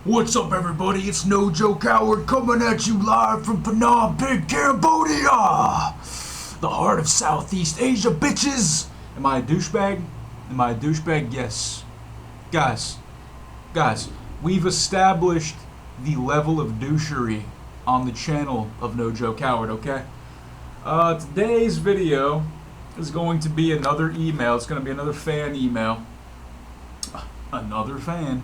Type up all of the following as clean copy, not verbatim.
What's up, everybody? It's No Joke Howard coming at you live from Phnom Penh, Cambodia, the heart of Southeast Asia, bitches. Am I a douchebag? Am I a douchebag? Yes. Guys, we've established the level of douchery on the channel of No Joke Howard, okay? Today's video is going to be another email. It's going to be another fan email. Another fan.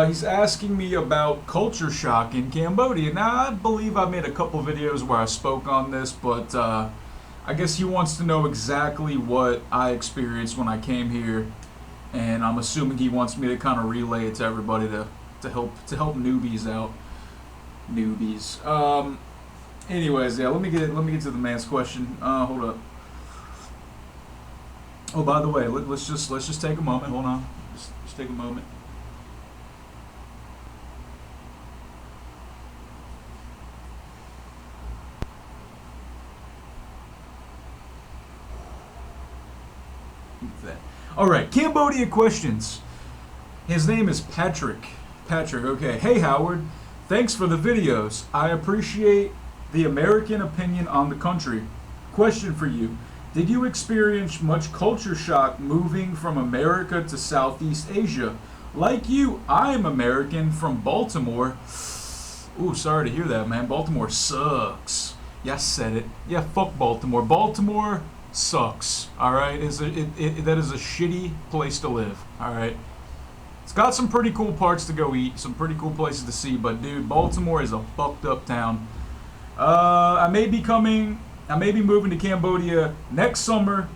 He's asking me about culture shock in Cambodia. Now, I believe I made a couple videos where I spoke on this, but I guess he wants to know exactly what I experienced when I came here, and I'm assuming he wants me to kind of relay it to everybody to help newbies out. Anyways, yeah, let me get to the man's question. Hold up. Oh, by the way, let's just take a moment. Hold on. Just take a moment. All right, Cambodia questions. His name is Patrick. Okay. Hey, Howard. Thanks for the videos. I appreciate the American opinion on the country. Question for you. Did you experience much culture shock moving from America to Southeast Asia? Like you, I am American from Baltimore. Ooh, sorry to hear that, man. Baltimore sucks. Yeah, I said it. Yeah, fuck Baltimore. Baltimore sucks. All right, that is a shitty place to live. All right, it's got some pretty cool parts to go eat, some pretty cool places to see, but dude, Baltimore is a fucked up town. I may be moving to Cambodia next summer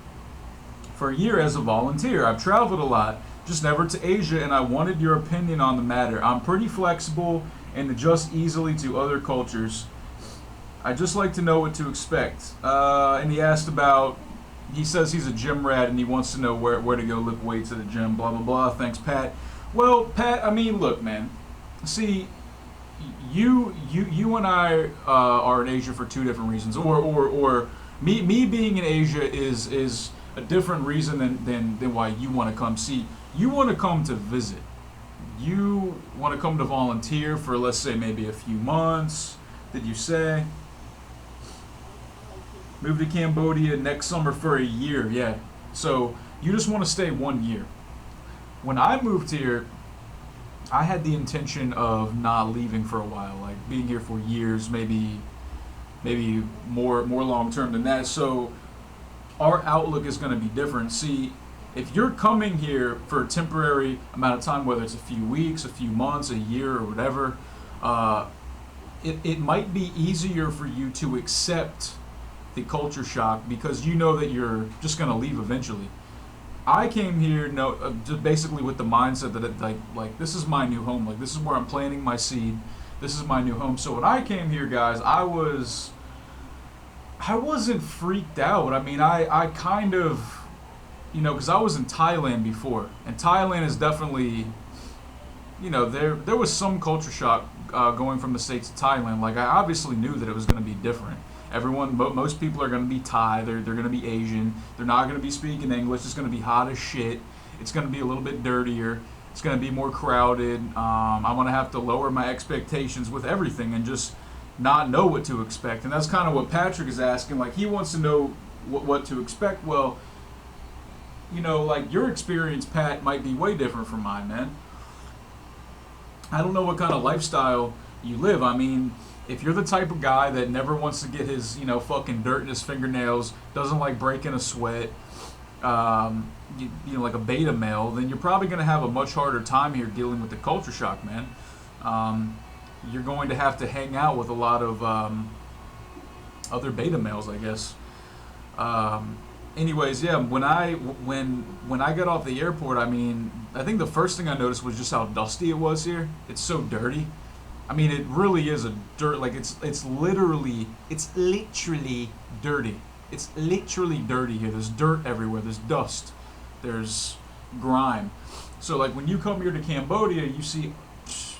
for a year as a volunteer. I've traveled a lot, just never to Asia, and I wanted your opinion on the matter. I'm pretty flexible and adjust easily to other cultures. I just like to know what to expect. And he asked about, he says he's a gym rat and he wants to know where to go lift weights at the gym, blah, blah, blah. Thanks, Pat. Well, Pat, I mean, look, man. See, you and I are in Asia for two different reasons. Or me being in Asia is a different reason than why you want to come. See, you want to come to visit. You want to come to volunteer for, let's say, maybe a few months. Did you say? Move to Cambodia next summer for a year, yeah. So you just want to stay 1 year. When I moved here, I had the intention of not leaving for a while, like being here for years, maybe more long term than that. So our outlook is going to be different. See, if you're coming here for a temporary amount of time, whether it's a few weeks, a few months, a year, or whatever, it might be easier for you to accept the culture shock because you know that you're just going to leave eventually. I came here just basically with the mindset that like this is my new home, like this is where I'm planting my seed, this is my new home. So when I came here, guys, I wasn't freaked out. I mean, I kind of, because I was in Thailand before, and Thailand is definitely, there was some culture shock going from the States to Thailand. Like, I obviously knew that it was going to be different. Most people are going to be Thai, they're going to be Asian, they're not going to be speaking English, it's going to be hot as shit, it's going to be a little bit dirtier, it's going to be more crowded. I'm going to have to lower my expectations with everything and just not know what to expect. And that's kind of what Patrick is asking. Like, he wants to know what to expect. Well, like your experience, Pat, might be way different from mine, man. I don't know what kind of lifestyle you live. I mean, if you're the type of guy that never wants to get his, fucking dirt in his fingernails, doesn't like breaking a sweat, like a beta male, then you're probably going to have a much harder time here dealing with the culture shock, man. You're going to have to hang out with a lot of other beta males, I guess. Anyways, yeah, when I got off the airport, I mean, I think the first thing I noticed was just how dusty it was here. It's so dirty. I mean, it really is a dirt. Like it's literally dirty. It's literally dirty here. There's dirt everywhere. There's dust. There's grime. So like when you come here to Cambodia, you see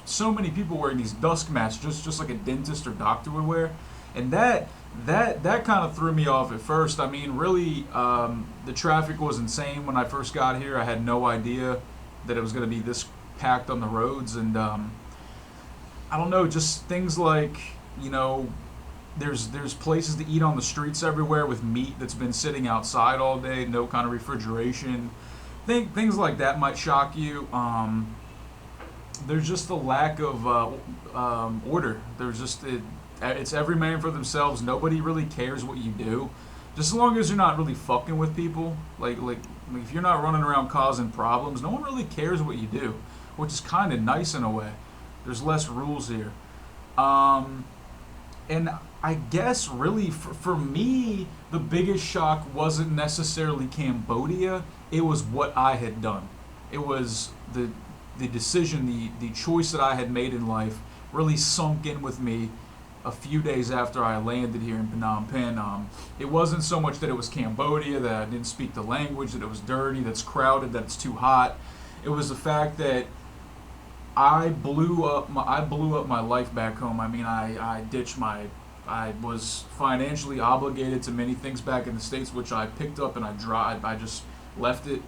so many people wearing these dust masks, just like a dentist or doctor would wear, and that kind of threw me off at first. I mean, really, the traffic was insane when I first got here. I had no idea that it was going to be this packed on the roads, and I don't know, just things like, you know, there's places to eat on the streets everywhere with meat that's been sitting outside all day, no kind of refrigeration. Things like that might shock you. There's just a lack of order. It's every man for themselves. Nobody really cares what you do, just as long as you're not really fucking with people. Like if you're not running around causing problems, no one really cares what you do, which is kind of nice in a way. There's less rules here. And I guess really for me, the biggest shock wasn't necessarily Cambodia. It was what I had done. It was the decision, the choice that I had made in life really sunk in with me a few days after I landed here in Phnom Penh. It wasn't so much that it was Cambodia, that I didn't speak the language, that it was dirty, that it's crowded, that it's too hot. It was the fact that I blew up my life back home. I mean, I was financially obligated to many things back in the States, which I picked up and I just left it.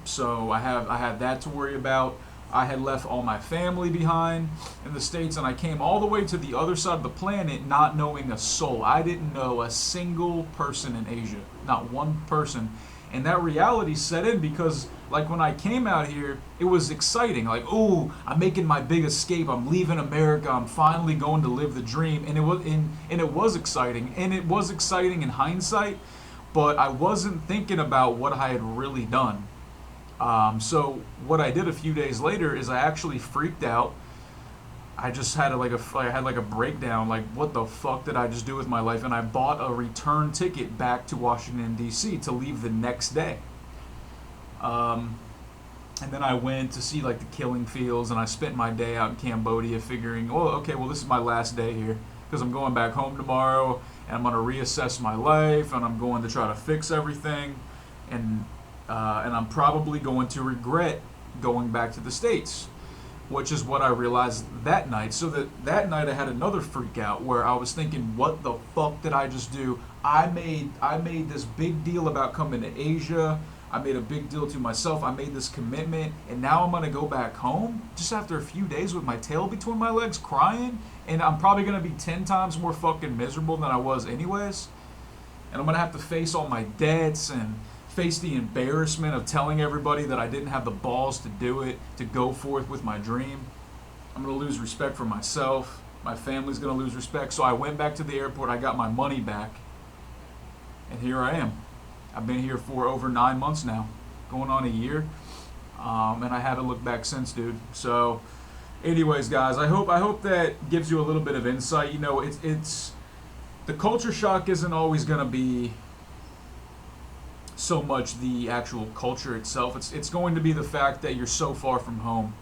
So I had that to worry about. I had left all my family behind in the States, and I came all the way to the other side of the planet not knowing a soul. I didn't know a single person in Asia, not one person. And that reality set in because, like, when I came out here, it was exciting. Like, oh, I'm making my big escape. I'm leaving America. I'm finally going to live the dream. And it was exciting. And it was exciting in hindsight, but I wasn't thinking about what I had really done. So what I did a few days later is I actually freaked out. I just had a breakdown, like, what the fuck did I just do with my life? And I bought a return ticket back to Washington, D.C. to leave the next day. And then I went to see, like, the killing fields, and I spent my day out in Cambodia figuring, oh, okay, well, this is my last day here because I'm going back home tomorrow, and I'm going to reassess my life, and I'm going to try to fix everything, and I'm probably going to regret going back to the States, which is what I realized that night. So that night I had another freak out where I was thinking, what the fuck did I just do? I made this big deal about coming to Asia. I made a big deal to myself. I made this commitment, and now I'm gonna go back home just after a few days with my tail between my legs crying, and I'm probably gonna be 10 times more fucking miserable than I was anyways. And I'm gonna have to face all my debts and face the embarrassment of telling everybody that I didn't have the balls to do it, to go forth with my dream. I'm going to lose respect for myself. My family's going to lose respect. So I went back to the airport. I got my money back. And here I am. I've been here for over 9 months now, going on a year. And I haven't looked back since, dude. So anyways, guys, I hope that gives you a little bit of insight. You know, it's the culture shock isn't always going to be so much the actual culture itself. It's going to be the fact that you're so far from home,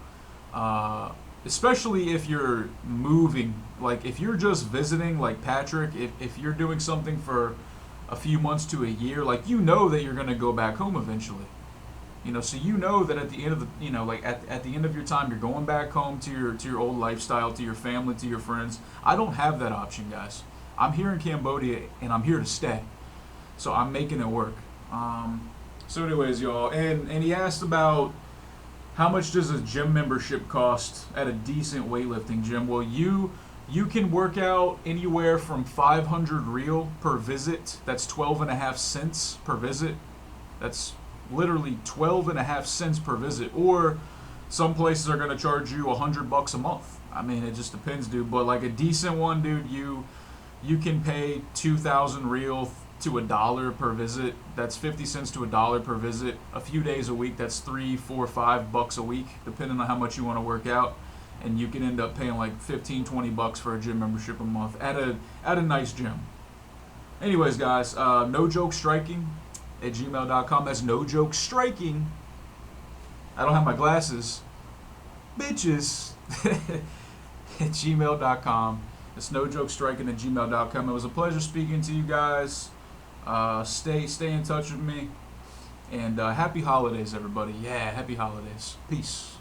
especially if you're moving. Like, if you're just visiting, like Patrick, if you're doing something for a few months to a year, like, you know that you're going to go back home eventually. You know, so you know that at the end of the, you know, like at the end of your time, you're going back home to your old lifestyle, to your family, to your friends. I don't have that option, guys. I'm here in Cambodia, and I'm here to stay. So I'm making it work. So anyways, y'all, and he asked about how much does a gym membership cost at a decent weightlifting gym. Well, you can work out anywhere from 500 real per visit. That's 12.5 cents per visit. That's literally 12.5 cents per visit. Or some places are gonna charge you $100 a month. I mean, it just depends, dude. But like a decent one, dude, you can pay 2,000 real to $1 per visit. That's 50 cents to $1 per visit. A few days a week, that's $3, $4, $5 a week, depending on how much you want to work out. And you can end up paying like 15, 20 bucks for a gym membership a month at a nice gym. Anyways, guys, nojokestriking@gmail.com. That's nojokestriking. I don't have my glasses. Bitches. at gmail.com. It's nojokestriking@gmail.com. It was a pleasure speaking to you guys. Stay in touch with me, and happy holidays, everybody. Yeah, happy holidays. Peace.